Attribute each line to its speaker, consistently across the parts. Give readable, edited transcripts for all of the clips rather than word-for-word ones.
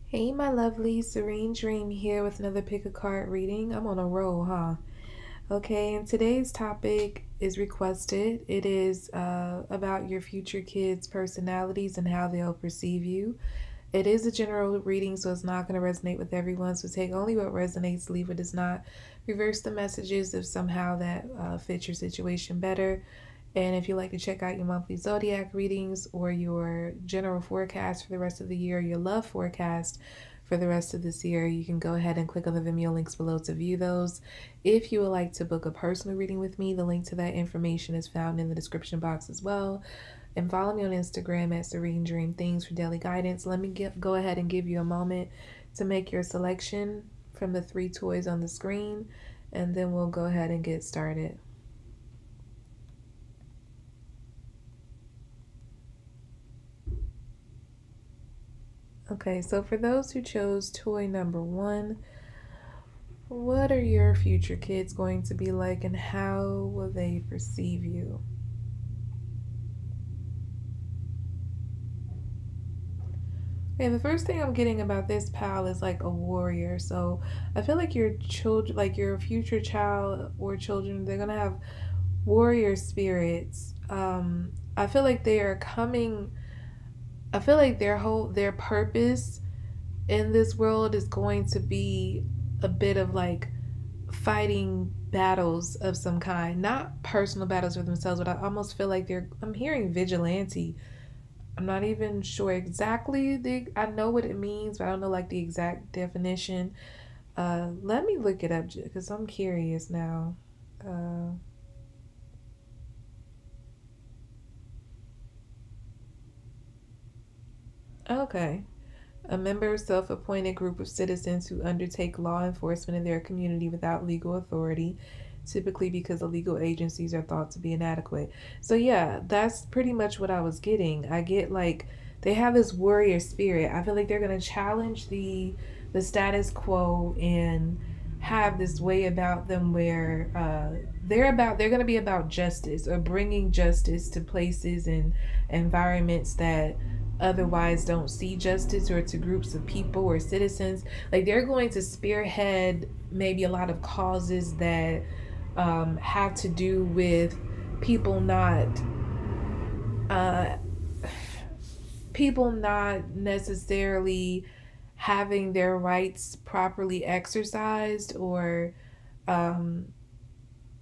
Speaker 1: Hey, my lovely Serene Dream here with another pick a card reading. I'm on a roll, huh? Okay, and today's topic is requested. It is about your future kids' personalities and how they'll perceive you. It is a general reading, so it's not going to resonate with everyone. So take only what resonates, leave what does not. Reverse the messages if somehow that fits your situation better. And if you'd like to check out your monthly Zodiac readings or your general forecast for the rest of the year, your love forecast for the rest of this year, you can go ahead and click on the Vimeo links below to view those. If you would like to book a personal reading with me, the link to that information is found in the description box as well. And follow me on Instagram at Serene Dream Things for daily guidance. Let me go ahead and give you a moment to make your selection from the 3 toys on the screen, and then we'll go ahead and get started. Okay, so for those who chose toy number 1, what are your future kids going to be like and how will they perceive you? Okay, the first thing I'm getting about this pal is like a warrior. So I feel like your children, like your future child or children, they're gonna have warrior spirits. I feel like they are coming. I feel like their purpose in this world is going to be a bit of like fighting battles of some kind, not personal battles for themselves, but I almost feel like I'm hearing vigilante. I'm not even sure exactly I know what it means, but I don't know like the exact definition. Let me look it up because I'm curious now. Uh, okay. A member self-appointed group of citizens who undertake law enforcement in their community without legal authority, typically because the legal agencies are thought to be inadequate. So yeah, that's pretty much what I was getting. I get like they have this warrior spirit. I feel like they're gonna challenge the status quo and have this way about them where they're going to be about justice or bringing justice to places and environments that otherwise don't see justice, or to groups of people or citizens. Like they're going to spearhead maybe a lot of causes that have to do with people not uh, people not necessarily having their rights properly exercised, or um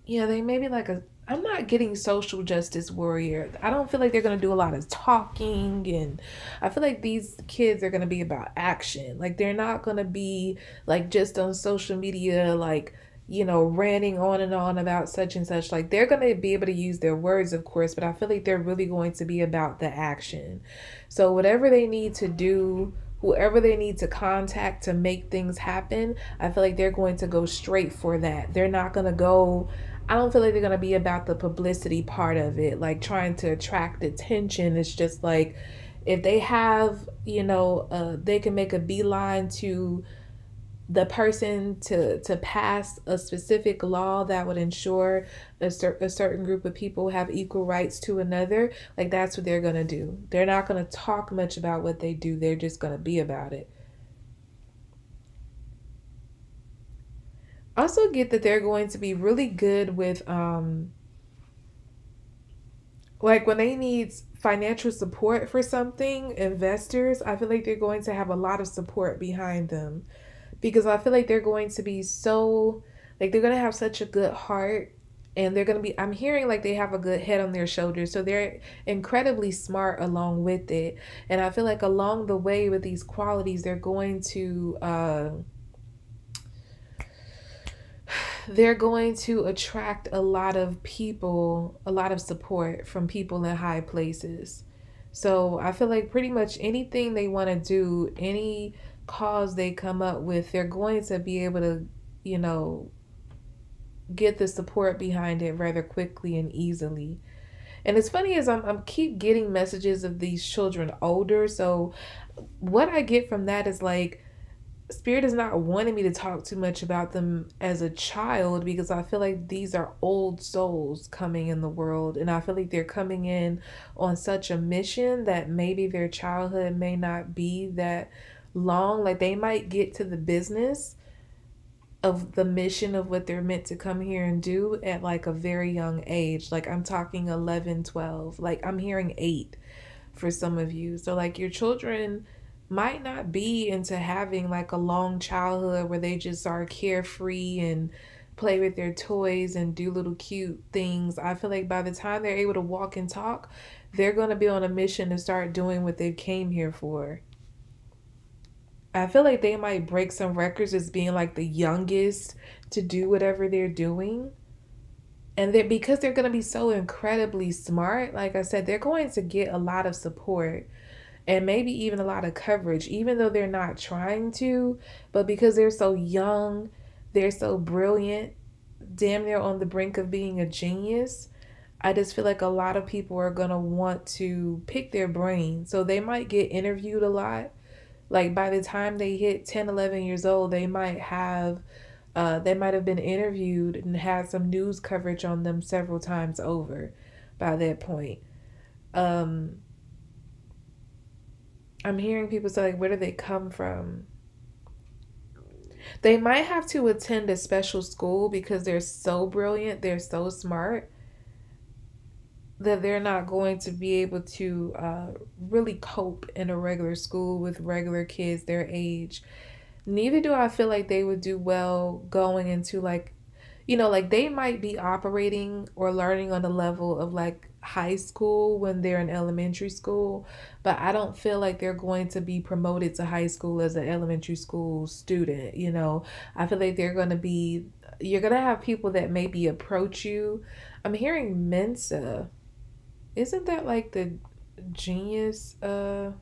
Speaker 1: yeah, they may be like a I'm not getting social justice warrior. I don't feel like they're going to do a lot of talking, and I feel like these kids are going to be about action. Like they're not going to be like just on social media like ranting on and on about such and such. Like they're going to be able to use their words, of course, but I feel like they're really going to be about the action. So whatever they need to do, whoever they need to contact to make things happen, I feel like they're going to go straight for that. They're not going to go I don't feel like they're going to be about the publicity part of it, like trying to attract attention. It's just like if they have, they can make a beeline to the person to pass a specific law that would ensure a certain group of people have equal rights to another. Like that's what they're going to do. They're not going to talk much about what they do. They're just going to be about it. Also get that they're going to be really good with like when they need financial support for something, investors, I feel like they're going to have a lot of support behind them, because I feel like they're going to be so like they're going to have such a good heart, and they're going to be I'm hearing like they have a good head on their shoulders, so they're incredibly smart along with it. And I feel like along the way with these qualities, they're going to attract a lot of people, a lot of support from people in high places. So I feel like pretty much anything they want to do, any cause they come up with, they're going to be able to, you know, get the support behind it rather quickly and easily. And it's funny is I'm keep getting messages of these children older. So what I get from that is like Spirit is not wanting me to talk too much about them as a child, because I feel like these are old souls coming in the world, and I feel like they're coming in on such a mission that maybe their childhood may not be that long. Like they might get to the business of the mission of what they're meant to come here and do at like a very young age. Like I'm talking 11, 12. Like I'm hearing 8 for some of you. So like your children might not be into having like a long childhood where they just are carefree and play with their toys and do little cute things. I feel like by the time they're able to walk and talk, they're going to be on a mission to start doing what they came here for. I feel like they might break some records as being like the youngest to do whatever they're doing. And that because they're going to be so incredibly smart, like I said, they're going to get a lot of support and maybe even a lot of coverage, even though they're not trying to. But because they're so young, they're so brilliant, damn near on the brink of being a genius. I just feel like a lot of people are going to want to pick their brain. So they might get interviewed a lot. Like by the time they hit 10, 11 years old, they might have been interviewed and had some news coverage on them several times over by that point. Um, I'm hearing people say, like, where do they come from? They might have to attend a special school because they're so brilliant, they're so smart that they're not going to be able to really cope in a regular school with regular kids their age. Neither do I feel like they would do well going into like, like they might be operating or learning on the level of like high school when they're in elementary school, but I don't feel like they're going to be promoted to high school as an elementary school student. I feel like you're going to have people that maybe approach you. I'm hearing Mensa. Isn't that like the genius yeah.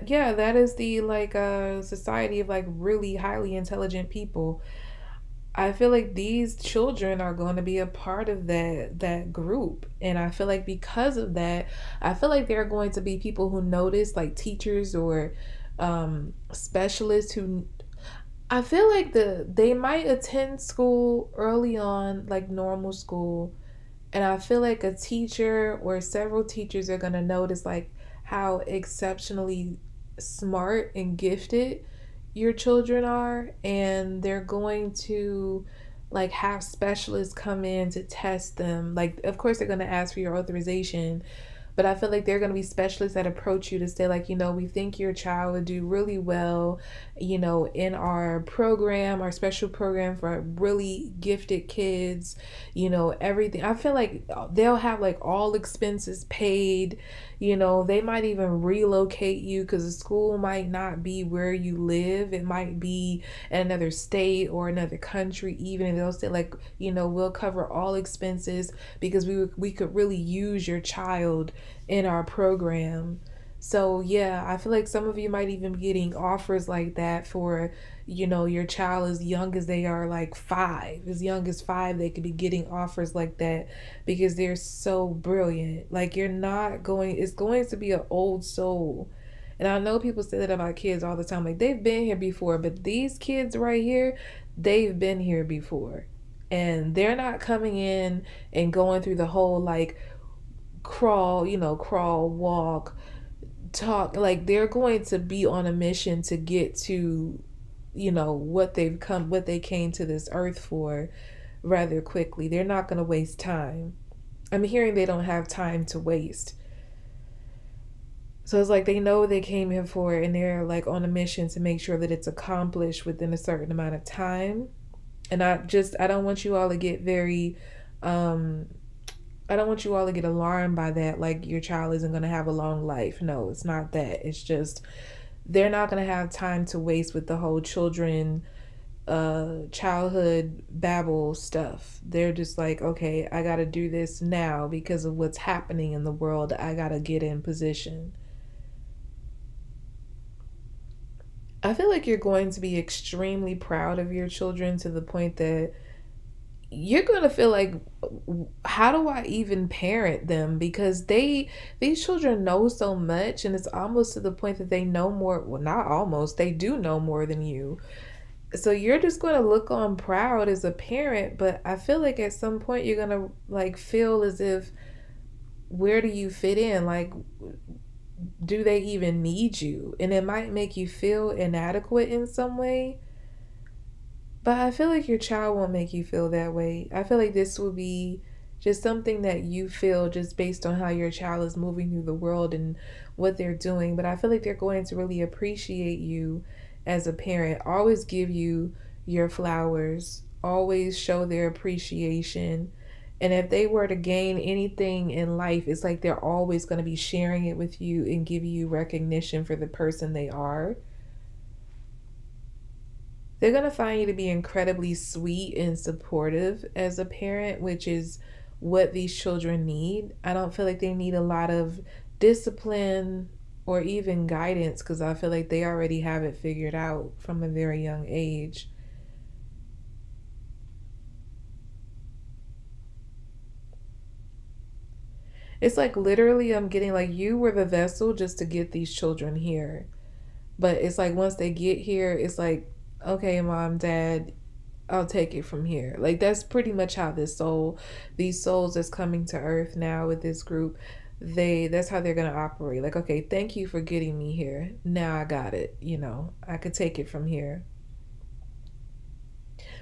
Speaker 1: Yeah, that is the like society of like really highly intelligent people. I feel like these children are going to be a part of that group. And I feel like because of that, I feel like there are going to be people who notice, like teachers or specialists who I feel like they might attend school early on, like normal school, and I feel like a teacher or several teachers are going to notice like how exceptionally smart and gifted your children are, and they're going to like have specialists come in to test them. Like of course they're going to ask for your authorization, but I feel like there are going to be specialists that approach you to say, like, we think your child would do really well, in our program, our special program for really gifted kids, everything. I feel like they'll have like all expenses paid, they might even relocate you because the school might not be where you live. It might be in another state or another country, even, and they'll say, like, we'll cover all expenses because we could really use your child in our program. So yeah, I feel like some of you might even be getting offers like that for, your child as young as they are, like 5. As young as 5, they could be getting offers like that because they're so brilliant. Like it's going to be an old soul. And I know people say that about kids all the time. Like they've been here before, but these kids right here, they've been here before. And they're not coming in and going through the whole like crawl, walk, talk. Like they're going to be on a mission to get to, what they came to this earth for rather quickly. They're not going to waste time. I'm hearing they don't have time to waste. So it's like they know what they came here for, and they're like on a mission to make sure that it's accomplished within a certain amount of time. And I don't want you all to get very I don't want you all to get alarmed by that, like your child isn't going to have a long life. No, it's not that. It's just they're not going to have time to waste with the whole childhood babble stuff. They're just like, okay, I got to do this now because of what's happening in the world. I got to get in position. I feel like you're going to be extremely proud of your children to the point that you're going to feel like, how do I even parent them? Because these children know so much, and it's almost to the point that they know more. Well, not almost, they do know more than you. So you're just going to look on proud as a parent, but I feel like at some point you're going to like feel as if, where do you fit in? Like, do they even need you? And it might make you feel inadequate in some way. But I feel like your child won't make you feel that way. I feel like this will be just something that you feel just based on how your child is moving through the world and what they're doing. But I feel like they're going to really appreciate you as a parent. Always give you your flowers, always show their appreciation. And if they were to gain anything in life, it's like they're always going to be sharing it with you and give you recognition for the person they are. They're going to find you to be incredibly sweet and supportive as a parent, which is what these children need. I don't feel like they need a lot of discipline or even guidance, because I feel like they already have it figured out from a very young age. It's like literally I'm getting like you were the vessel just to get these children here. But it's like once they get here, it's like, okay, mom, dad, I'll take it from here. Like that's pretty much how these souls that's coming to earth now with this group, that's how they're gonna operate. Like, okay, thank you for getting me here. Now I got it, I could take it from here.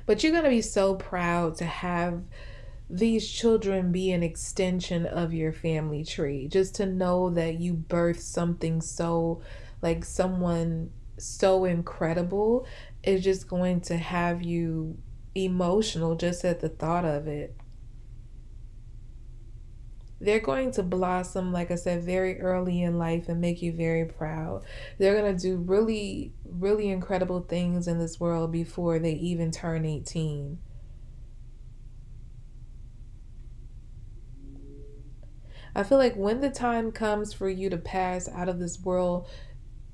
Speaker 1: But you're gonna be so proud to have these children be an extension of your family tree. Just to know that you birthed something so, like someone so incredible, is just going to have you emotional just at the thought of it. They're going to blossom, like I said, very early in life and make you very proud. They're going to do really, really incredible things in this world before they even turn 18. I feel like when the time comes for you to pass out of this world,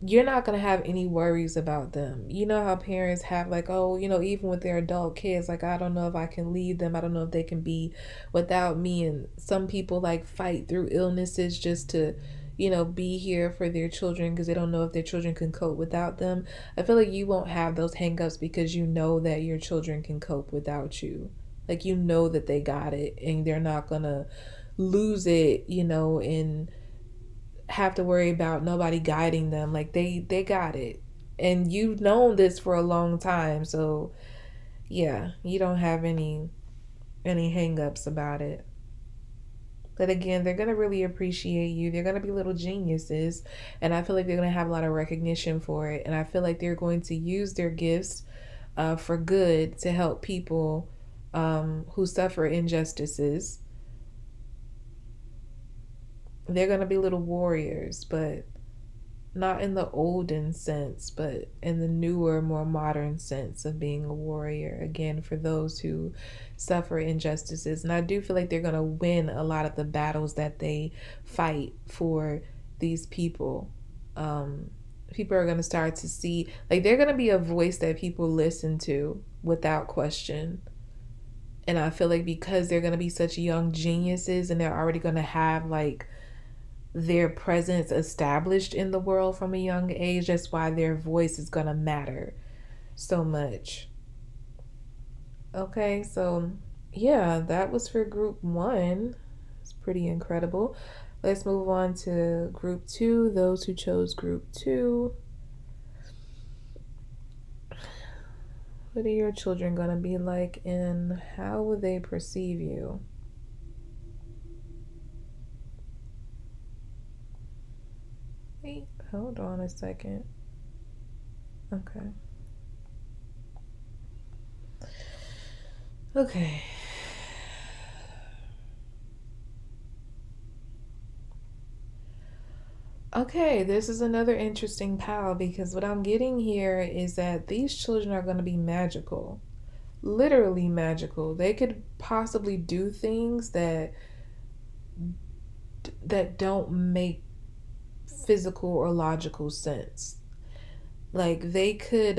Speaker 1: you're not going to have any worries about them. You know how parents have like, oh, even with their adult kids, like, I don't know if I can leave them. I don't know if they can be without me. And some people like fight through illnesses just to, be here for their children because they don't know if their children can cope without them. I feel like you won't have those hangups because you know that your children can cope without you. Like, you know that they got it and they're not going to lose it, and have to worry about nobody guiding them. Like they got it, and you've known this for a long time, so yeah, you don't have any hang-ups about it. But again, they're gonna really appreciate you. They're gonna be little geniuses, and I feel like they're gonna have a lot of recognition for it. And I feel like they're going to use their gifts for good to help people who suffer injustices. They're going to be little warriors, but not in the olden sense, but in the newer, more modern sense of being a warrior, again, for those who suffer injustices. And I do feel like they're going to win a lot of the battles that they fight for these people. People are going to start to see, like, they're going to be a voice that people listen to without question. And I feel like because they're going to be such young geniuses and they're already going to have, like, their presence established in the world from a young age, that's why their voice is going to matter so much. Okay, so yeah, that was for group 1. It's pretty incredible. Let's move on to group 2, those who chose group 2. What are your children going to be like, and how will they perceive you? Wait, hold on a second. Okay. Okay. Okay, this is another interesting pile, because what I'm getting here is that these children are going to be magical. Literally magical. They could possibly do things that don't make physical or logical sense. Like they could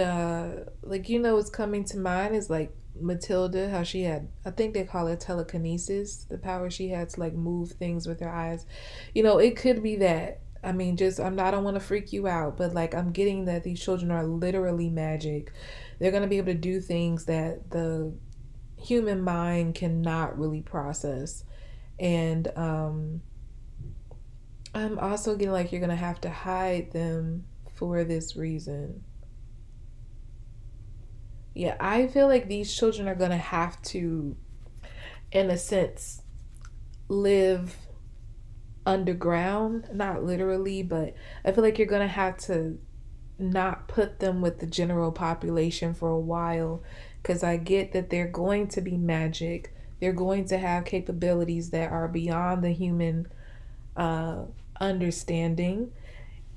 Speaker 1: what's coming to mind is like Matilda, how she had, I think they call it telekinesis, the power she had to like move things with her eyes. It could be that. I mean, just I don't want to freak you out, but like I'm getting that these children are literally magic. They're going to be able to do things that the human mind cannot really process. And I'm also getting like you're going to have to hide them for this reason. Yeah, I feel like these children are going to have to, in a sense, live underground, not literally, but I feel like you're going to have to not put them with the general population for a while, because I get that they're going to be magic. They're going to have capabilities that are beyond the human understanding.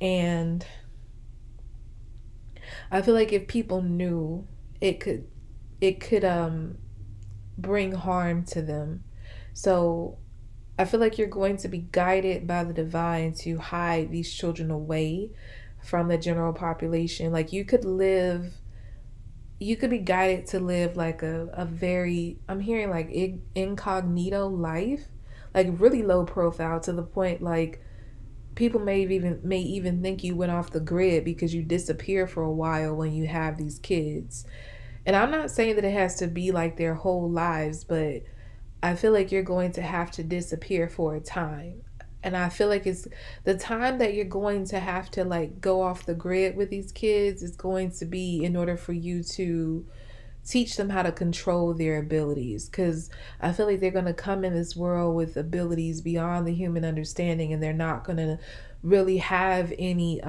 Speaker 1: And I feel like if people knew, it could bring harm to them. So I feel like you're going to be guided by the divine to hide these children away from the general population. Like you could be guided to live like a very, I'm hearing like incognito life, like really low profile, to the point like people may even think you went off the grid because you disappear for a while when you have these kids. And I'm not saying that it has to be like their whole lives, but I feel like you're going to have to disappear for a time. And I feel like it's the time that you're going to have to like go off the grid with these kids is going to be in order for you to teach them how to control their abilities. Because I feel like they're going to come in this world with abilities beyond the human understanding, and they're not going to really have any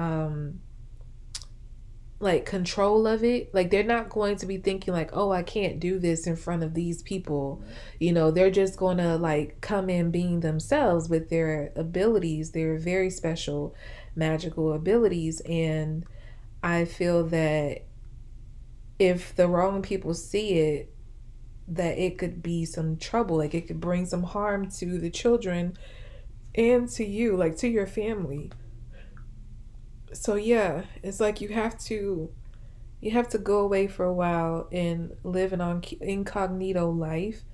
Speaker 1: like control of it. Like they're not going to be thinking like, oh, I can't do this in front of these people. They're just going to like come in being themselves with their abilities, their very special magical abilities. And I feel that if the wrong people see it, that it could be some trouble. Like it could bring some harm to the children and to you, like to your family. So yeah, it's like you have to go away for a while and live an incognito lifestyle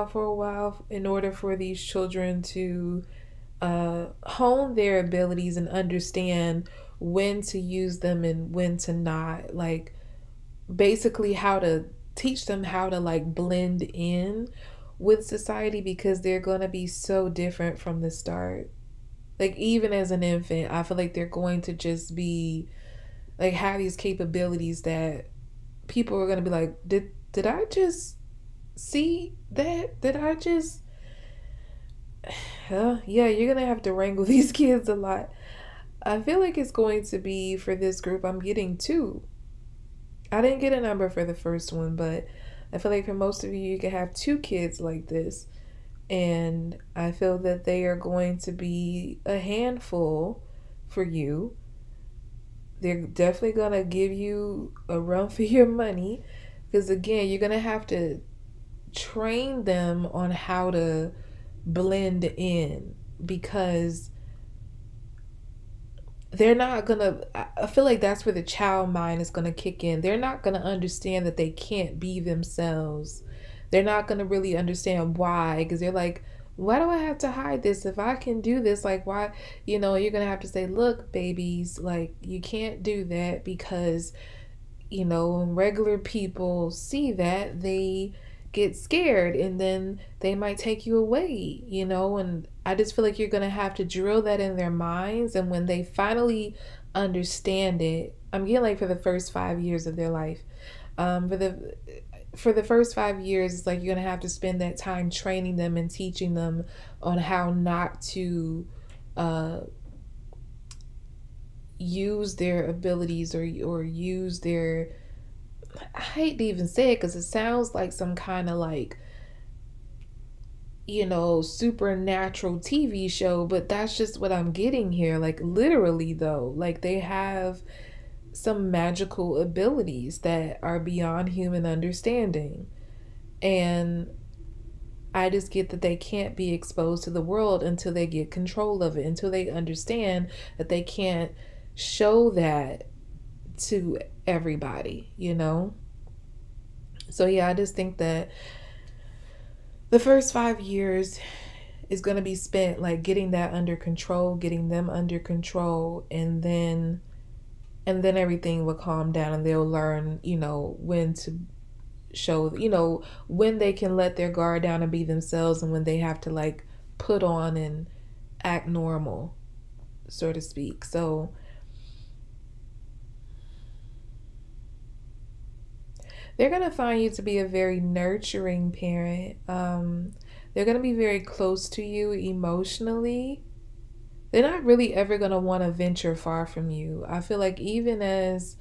Speaker 1: for a while, in order for these children to hone their abilities and understand when to use them and when to not. Like basically how to teach them how to like blend in with society, because they're going to be so different from the start. Like even as an infant, I feel like they're going to just be like have these capabilities that people are going to be like, did I just see that? Did I just yeah, you're going to have to wrangle these kids a lot. I feel like it's going to be, for this group, I'm getting two. I didn't get a number for the first one, but I feel like for most of you, you can have two kids like this. And I feel that they are going to be a handful for you. They're definitely going to give you a run for your money, because again, you're going to have to train them on how to blend in, because they're not gonna, I feel like that's where the child mind is gonna kick in. They're not gonna understand that they can't be themselves. They're not gonna really understand why, because they're like, why do I have to hide this if I can do this? Like, why? You're gonna have to say, look, babies, like you can't do that, because when regular people see that, they get scared and then they might take you away, and I just feel like you're going to have to drill that in their minds. And when they finally understand it, I'm getting like for the first 5 years of their life, for the first 5 years, it's like you're going to have to spend that time training them and teaching them on how not to use their abilities, or use their, I hate to even say it because it sounds like some kind of like, supernatural TV show, but that's just what I'm getting here. Like literally though, like they have some magical abilities that are beyond human understanding. And I just get that they can't be exposed to the world until they get control of it, until they understand that they can't show that to everybody. So yeah, I just think that the first 5 years is going to be spent like getting that under control, getting them under control, and then everything will calm down and they'll learn, when to show, when they can let their guard down and be themselves, and when they have to like put on and act normal, so to speak. So they're going to find you to be a very nurturing parent. They're going to be very close to you emotionally. They're not really ever going to want to venture far from you. I feel like even as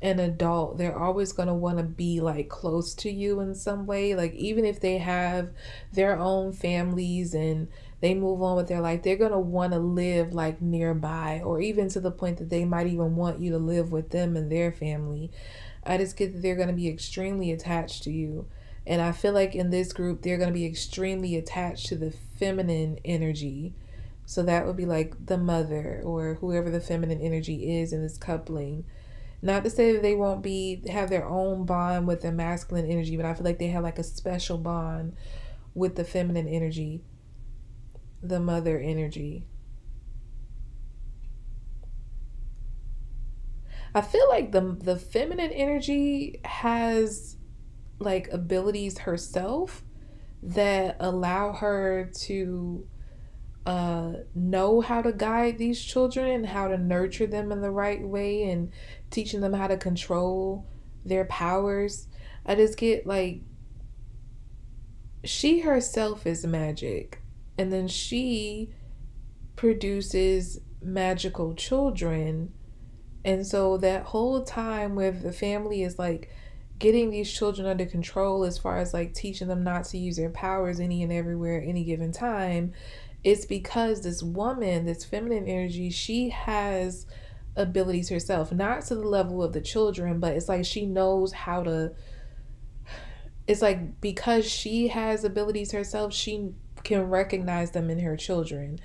Speaker 1: an adult, they're always going to want to be like close to you in some way. Like even if they have their own families and they move on with their life, they're going to want to live like nearby, or even to the point that they might even want you to live with them and their family. I just get that they're going to be extremely attached to you. And I feel like in this group, they're going to be extremely attached to the feminine energy. So that would be like the mother or whoever the feminine energy is in this coupling. Not to say that they won't have their own bond with the masculine energy, but I feel like they have like a special bond with the feminine energy, the mother energy. I feel like the feminine energy has like abilities herself that allow her to know how to guide these children and how to nurture them in the right way and teaching them how to control their powers. I just get like she herself is magic, and then she produces magical children. And so that whole time with the family is like getting these children under control as far as like teaching them not to use their powers any and everywhere at any given time. It's because this woman, this feminine energy, she has abilities herself, not to the level of the children, but it's like she knows how to, it's like because she has abilities herself, she can recognize them in her children.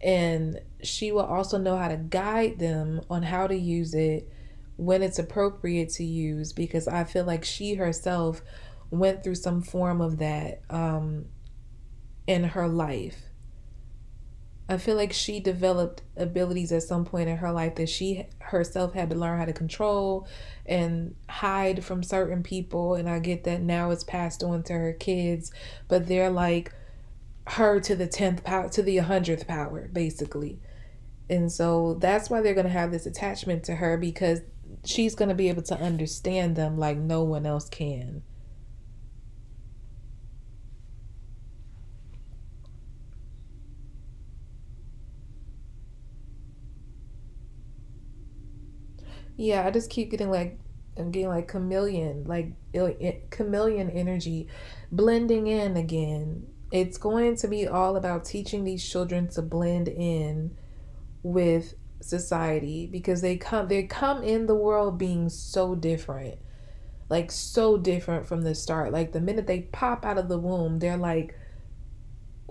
Speaker 1: And she will also know how to guide them on how to use it when it's appropriate to use, because I feel like she herself went through some form of that in her life. I feel like she developed abilities at some point in her life that she herself had to learn how to control and hide from certain people. And I get that now it's passed on to her kids, but they're like her to the 10th power, to the 100th power, basically. And so that's why they're going to have this attachment to her, because she's going to be able to understand them like no one else can. Yeah, I just keep getting like, I'm getting like chameleon, like chameleon energy blending in again. It's going to be all about teaching these children to blend in with society, because they come in the world being so different, like so different from the start. Like the minute they pop out of the womb, they're like,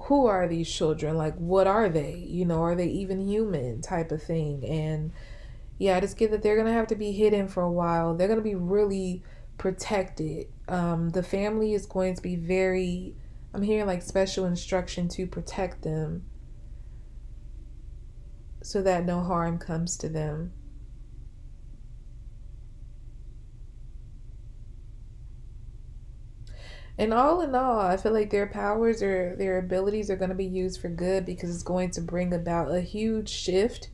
Speaker 1: who are these children? Like, what are they? Are they even human, type of thing? And yeah, I just get that they're gonna have to be hidden for a while. They're gonna be really protected. The family is going to be very, I'm hearing like special instruction to protect them so that no harm comes to them. And all in all, I feel like their powers or their abilities are going to be used for good, because it's going to bring about a huge shift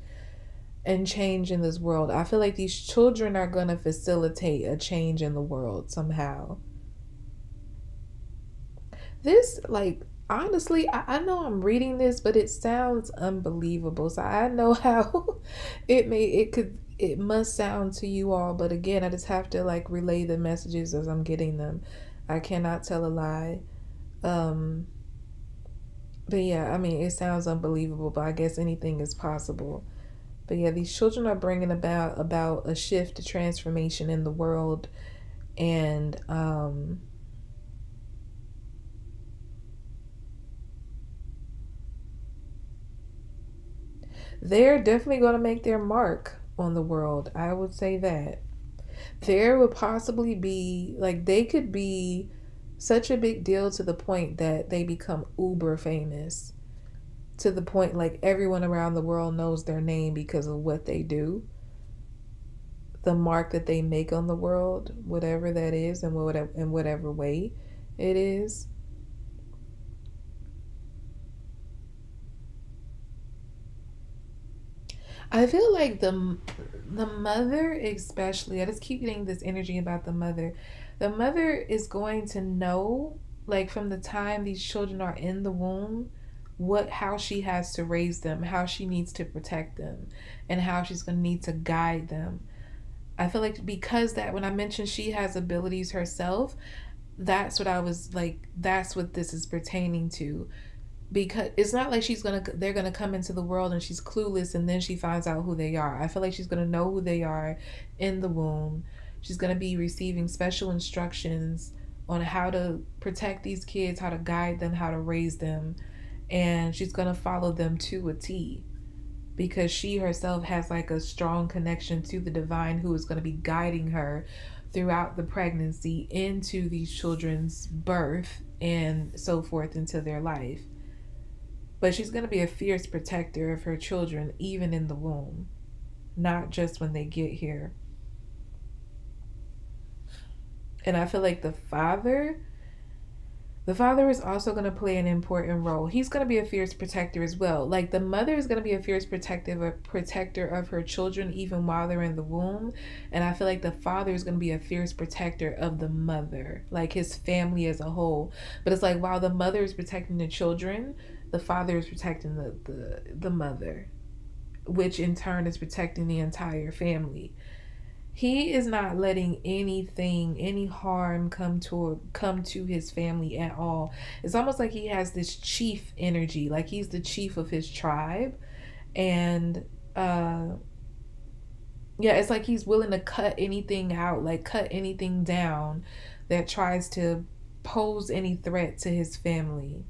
Speaker 1: and change in this world. I feel like these children are going to facilitate a change in the world somehow. This, like, honestly, I know I'm reading this, but it sounds unbelievable. So I know how it must sound to you all. But again, I just have to like relay the messages as I'm getting them. I cannot tell a lie. Um, but yeah, I mean, it sounds unbelievable, but I guess anything is possible. But yeah, these children are bringing about a shift, a transformation in the world, and they're definitely going to make their mark on the world. I would say that. There would possibly be, like, they could be such a big deal to the point that they become uber famous, to the point like everyone around the world knows their name because of what they do, the mark that they make on the world, whatever that is, and whatever, in whatever way it is. I feel like the mother, especially, I just keep getting this energy about the mother. The mother is going to know, like, from the time these children are in the womb, what how she has to raise them, how she needs to protect them, and how she's going to need to guide them. I feel like because that, when I mentioned she has abilities herself, that's what I was like, that's what this is pertaining to. Because it's not like they're gonna come into the world and she's clueless and then she finds out who they are. I feel like she's gonna know who they are in the womb. She's gonna be receiving special instructions on how to protect these kids, how to guide them, how to raise them, and she's gonna follow them to a T, because she herself has like a strong connection to the divine, who is going to be guiding her throughout the pregnancy, into these children's birth, and so forth into their life. But she's going to be a fierce protector of her children, even in the womb, not just when they get here. And I feel like the father is also going to play an important role. He's going to be a fierce protector as well. Like, the mother is going to be a fierce protector of her children even while they're in the womb. And I feel like the father is going to be a fierce protector of the mother, like his family as a whole. But it's like, while the mother is protecting the children, the father is protecting the mother, which in turn is protecting the entire family. He is not letting any harm come to his family at all. It's almost like he has this chief energy, like he's the chief of his tribe. And yeah, it's like he's willing to cut anything out, like cut anything down that tries to pose any threat to his family.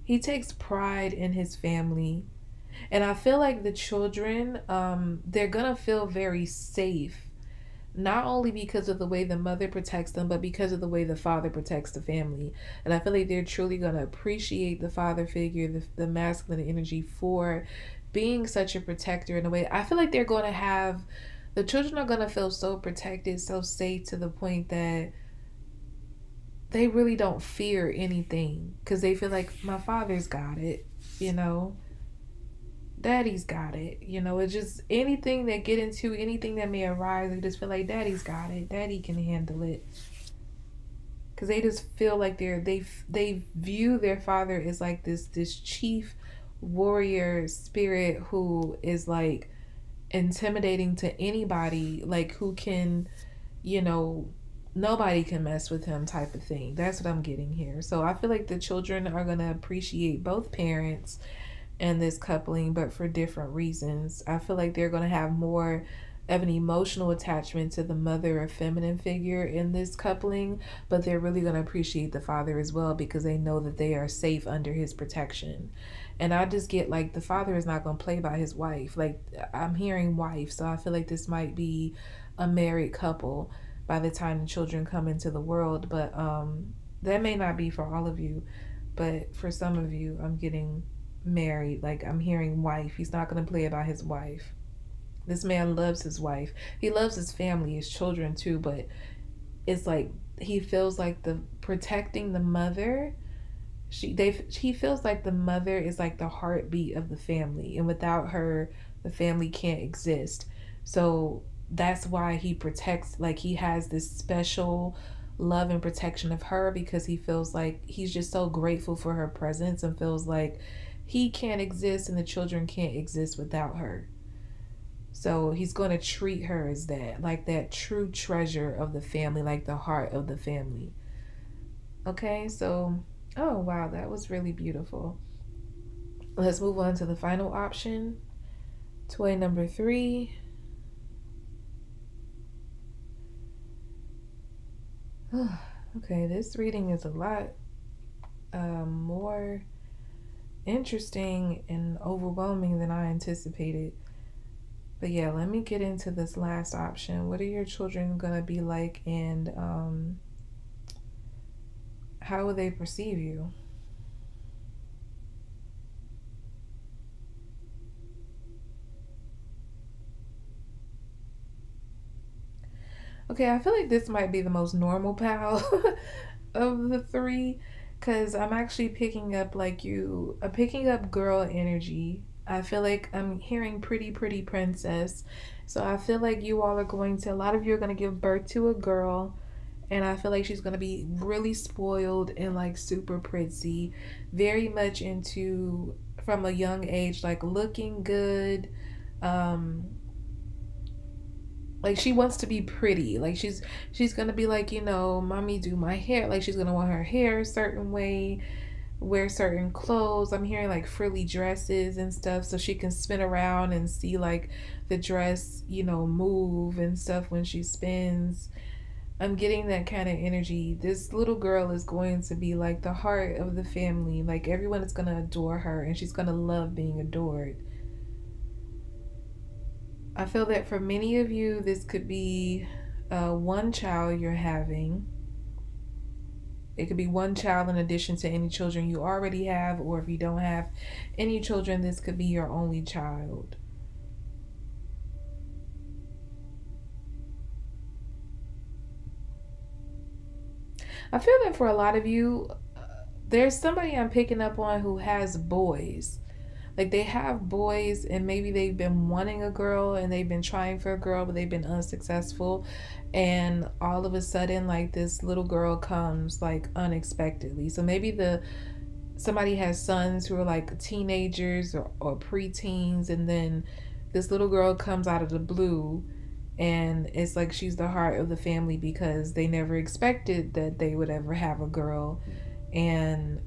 Speaker 1: He takes pride in his family. And I feel like the children, they're gonna feel very safe, not only because of the way the mother protects them, but because of the way the father protects the family. And I feel like they're truly gonna appreciate the father figure, the masculine energy, for being such a protector in a way. I feel like the children are gonna feel so protected, so safe, to the point that they really don't fear anything, because they feel like, my father's got it, you know. Daddy's got it. It's just anything anything that may arise, they just feel like daddy's got it. Daddy can handle it. Because they just feel like they view their father as like this chief warrior spirit who is like intimidating to anybody, like who can, nobody can mess with him, type of thing. That's what I'm getting here. So I feel like the children are going to appreciate both parents and this coupling, but for different reasons. I feel like they're going to have more of an emotional attachment to the mother or feminine figure in this coupling, but they're really going to appreciate the father as well, because they know that they are safe under his protection. And I just get like, the father is not going to play by his wife. Like, I'm hearing wife, so I feel like this might be a married couple by the time the children come into the world. But that may not be for all of you, but for some of you, I'm getting married. Like, I'm hearing wife. He's not going to play about his wife. This man loves his wife. He loves his family, his children too, but it's like he feels like the protecting the mother, he feels like the mother is like the heartbeat of the family, and without her the family can't exist. So that's why he protects, like he has this special love and protection of her, because he feels like he's just so grateful for her presence, and feels like he can't exist and the children can't exist without her. So he's going to treat her as that, like that true treasure of the family, like the heart of the family. Okay, so, oh wow, that was really beautiful. Let's move on to the final option. Toy number 3. Okay, this reading is a lot more interesting and overwhelming than I anticipated. But yeah, let me get into this last option. What are your children gonna be like, and how will they perceive you? Okay, I feel like this might be the most normal pal of the three, because I'm actually picking up like I'm picking up girl energy. I feel like I'm hearing pretty princess. So I feel like you all are going to, a lot of you are going to give birth to a girl, and I feel like she's going to be really spoiled and like super pretty, very much into, from a young age, like looking good. Um, like she wants to be pretty. Like she's gonna be like, mommy, do my hair. Like she's gonna want her hair a certain way, wear certain clothes. I'm hearing like frilly dresses and stuff, so she can spin around and see like the dress, move and stuff when she spins. I'm getting that kind of energy. This little girl is going to be like the heart of the family. Like everyone is gonna adore her, and she's gonna love being adored. I feel that for many of you, this could be one child you're having. It could be one child in addition to any children you already have, or if you don't have any children, this could be your only child. I feel that for a lot of you, there's somebody I'm picking up on who has boys. Like they have boys, and maybe they've been wanting a girl and they've been trying for a girl, but they've been unsuccessful. And all of a sudden, like this little girl comes like unexpectedly. So maybe somebody has sons who are like teenagers or preteens, and then this little girl comes out of the blue, and it's like she's the heart of the family because they never expected that they would ever have a girl. And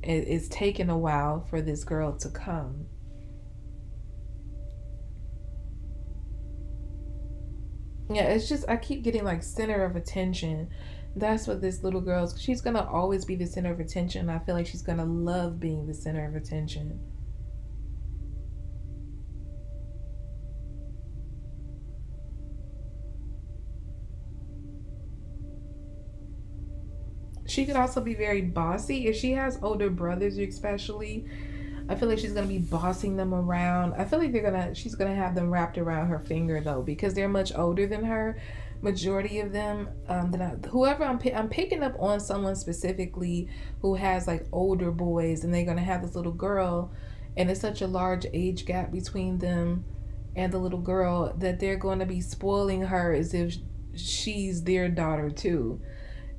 Speaker 1: it's taken a while for this girl to come. Yeah, it's just, I keep getting like center of attention. That's what this little girl's, she's gonna always be the center of attention. I feel like she's gonna love being the center of attention. She could also be very bossy. If she has older brothers, especially, I feel like she's gonna be bossing them around. I feel like she's gonna have them wrapped around her finger though, because they're much older than her. Majority of them, whoever I'm picking up on someone specifically who has like older boys, and they're gonna have this little girl, and it's such a large age gap between them and the little girl that they're going to be spoiling her as if she's their daughter too.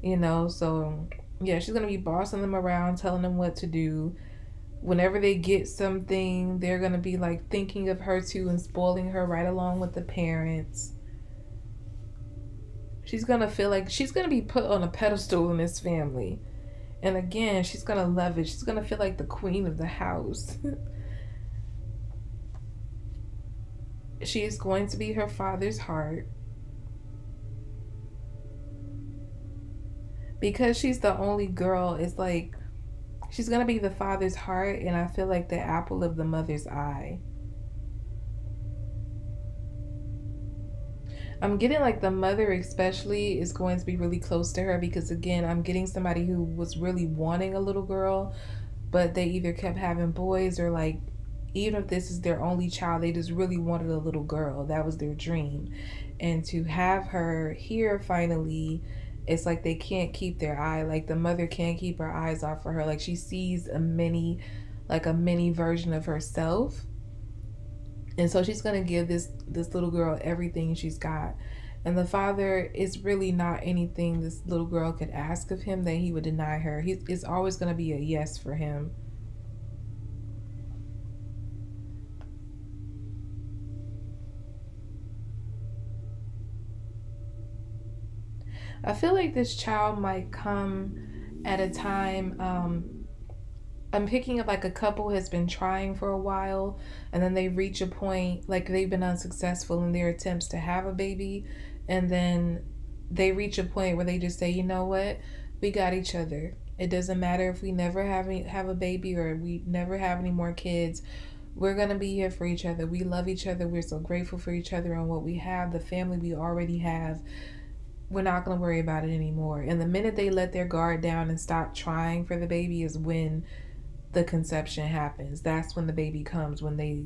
Speaker 1: So yeah, she's gonna be bossing them around, telling them what to do. Whenever they get something, they're gonna be like thinking of her too and spoiling her right along with the parents. She's gonna feel like she's gonna be put on a pedestal in this family, and again, she's gonna love it. She's gonna feel like the queen of the house. She is going to be her father's heart. Because she's the only girl, it's like she's gonna be the father's heart, and I feel like the apple of the mother's eye. I'm getting like the mother especially is going to be really close to her, because again, I'm getting somebody who was really wanting a little girl, but they either kept having boys, or like, even if this is their only child, they just really wanted a little girl. That was their dream. And to have her here finally, it's like they can't keep their eye, like the mother can't keep her eyes off of her. Like she sees a mini version of herself. And so she's gonna give this little girl everything she's got. And the father is really not anything this little girl could ask of him that he would deny her. It's always gonna be a yes for him. I feel like this child might come at a time, I'm picking up like a couple has been trying for a while, and then they reach a point, like they've been unsuccessful in their attempts to have a baby, and then they reach a point where they just say, you know what, we got each other. It doesn't matter if we never have a baby, or we never have any more kids. We're going to be here for each other. We love each other. We're so grateful for each other and what we have, the family we already have. We're not going to worry about it anymore. And the minute they let their guard down and stop trying for the baby is when the conception happens. That's when the baby comes, when they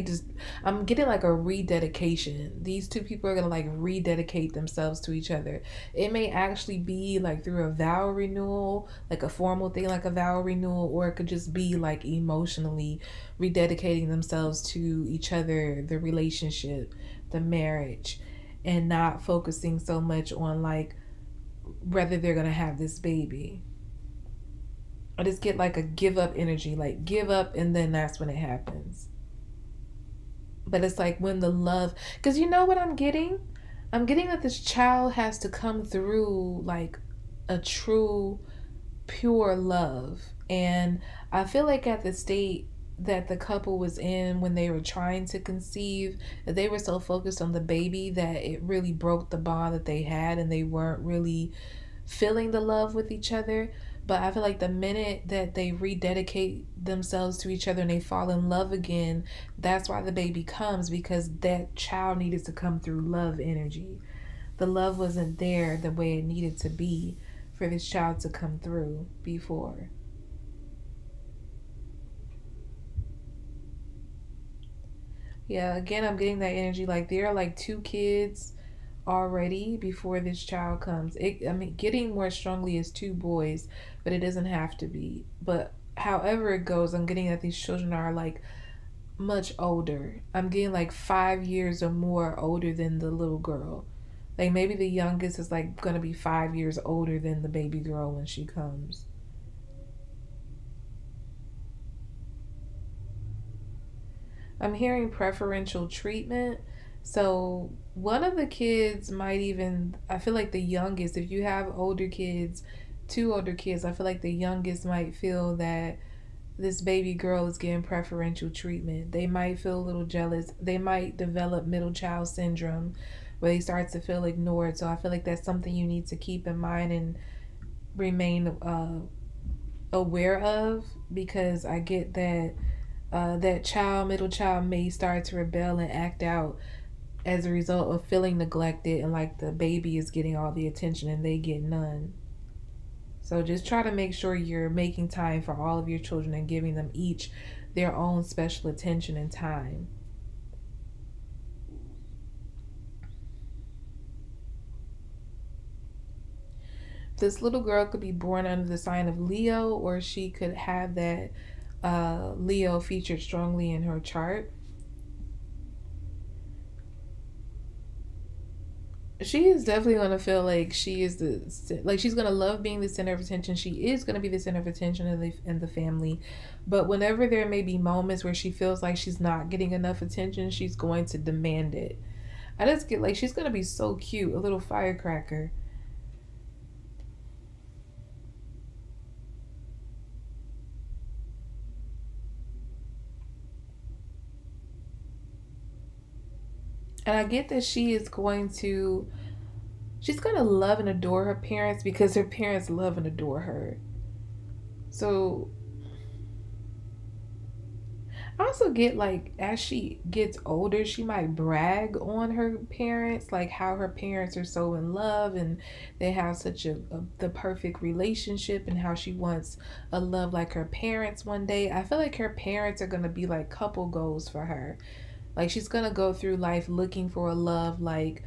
Speaker 1: just, I'm getting like a rededication. These two people are gonna like rededicate themselves to each other. It may actually be like through a vow renewal, like a formal thing like a vow renewal, or it could just be like emotionally rededicating themselves to each other, the relationship, the marriage, and not focusing so much on like whether they're gonna have this baby. I just get like a give up energy, like give up, and then that's when it happens. But it's like when the love, because you know what I'm getting? I'm getting that this child has to come through like a true, pure love. And I feel like at the state that the couple was in when they were trying to conceive, that they were so focused on the baby that it really broke the bond that they had, and they weren't really feeling the love with each other. But I feel like the minute that they rededicate themselves to each other and they fall in love again, that's why the baby comes, because that child needed to come through love energy. The love wasn't there the way it needed to be for this child to come through before. Yeah, again, I'm getting that energy like there are like two kids already before this child comes. I mean, getting more strongly is two boys, but it doesn't have to be. But however it goes, I'm getting that these children are like much older. I'm getting like 5 years or more older than the little girl. Like maybe the youngest is like gonna be 5 years older than the baby girl when she comes. I'm hearing preferential treatment. So one of the kids might even, I feel like the youngest, if you have older kids, two older kids, I feel like the youngest might feel that this baby girl is getting preferential treatment. They might feel a little jealous. They might develop middle child syndrome where they start to feel ignored. So I feel like that's something you need to keep in mind and remain aware of, because I get that that middle child may start to rebel and act out as a result of feeling neglected, and like the baby is getting all the attention and they get none. So just try to make sure you're making time for all of your children and giving them each their own special attention and time. This little girl could be born under the sign of Leo, or she could have that Leo featured strongly in her chart. She is definitely going to feel like she is she's going to love being the center of attention. She is going to be the center of attention in the family. But whenever there may be moments where she feels like she's not getting enough attention, she's going to demand it. I just get like she's going to be so cute, a little firecracker. And I get that she's going to love and adore her parents because her parents love and adore her. So I also get like as she gets older, she might brag on her parents, like how her parents are so in love and they have such the perfect relationship, and how she wants a love like her parents one day. I feel like her parents are going to be like couple goals for her. Like she's going to go through life looking for a love like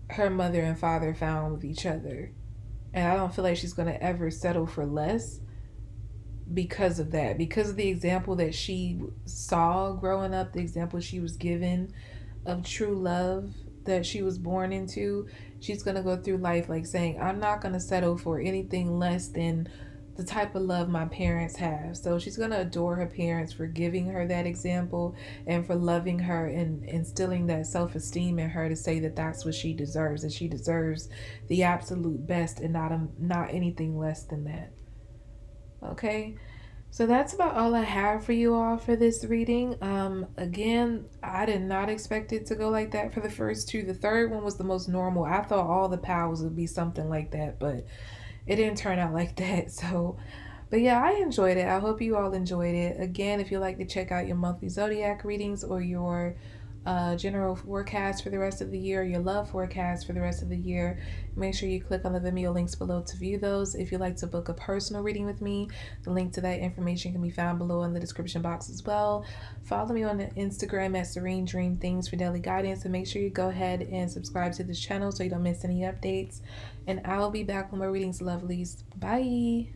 Speaker 1: her mother and father found with each other. And I don't feel like she's going to ever settle for less because of that. Because of the example that she saw growing up, the example she was given of true love that she was born into, she's going to go through life like saying, I'm not going to settle for anything less than the type of love my parents have. So she's going to adore her parents for giving her that example and for loving her and instilling that self-esteem in her to say that that's what she deserves, and she deserves the absolute best and not anything less than that. Okay? So that's about all I have for you all for this reading. Again, I did not expect it to go like that for the first two. The third one was the most normal. I thought all the powers would be something like that, but it didn't turn out like that. So But yeah, I enjoyed it. I hope you all enjoyed it. Again, if you'd like to check out your monthly zodiac readings or your general forecast for the rest of the year, your love forecast for the rest of the year, make sure you click on the Vimeo links below to view those. If you'd like to book a personal reading with me, the link to that information can be found below in the description box as well. Follow me on Instagram at Serene Dream Things for daily guidance, and make sure you go ahead and subscribe to this channel so you don't miss any updates. And I'll be back with more readings, lovelies. Bye.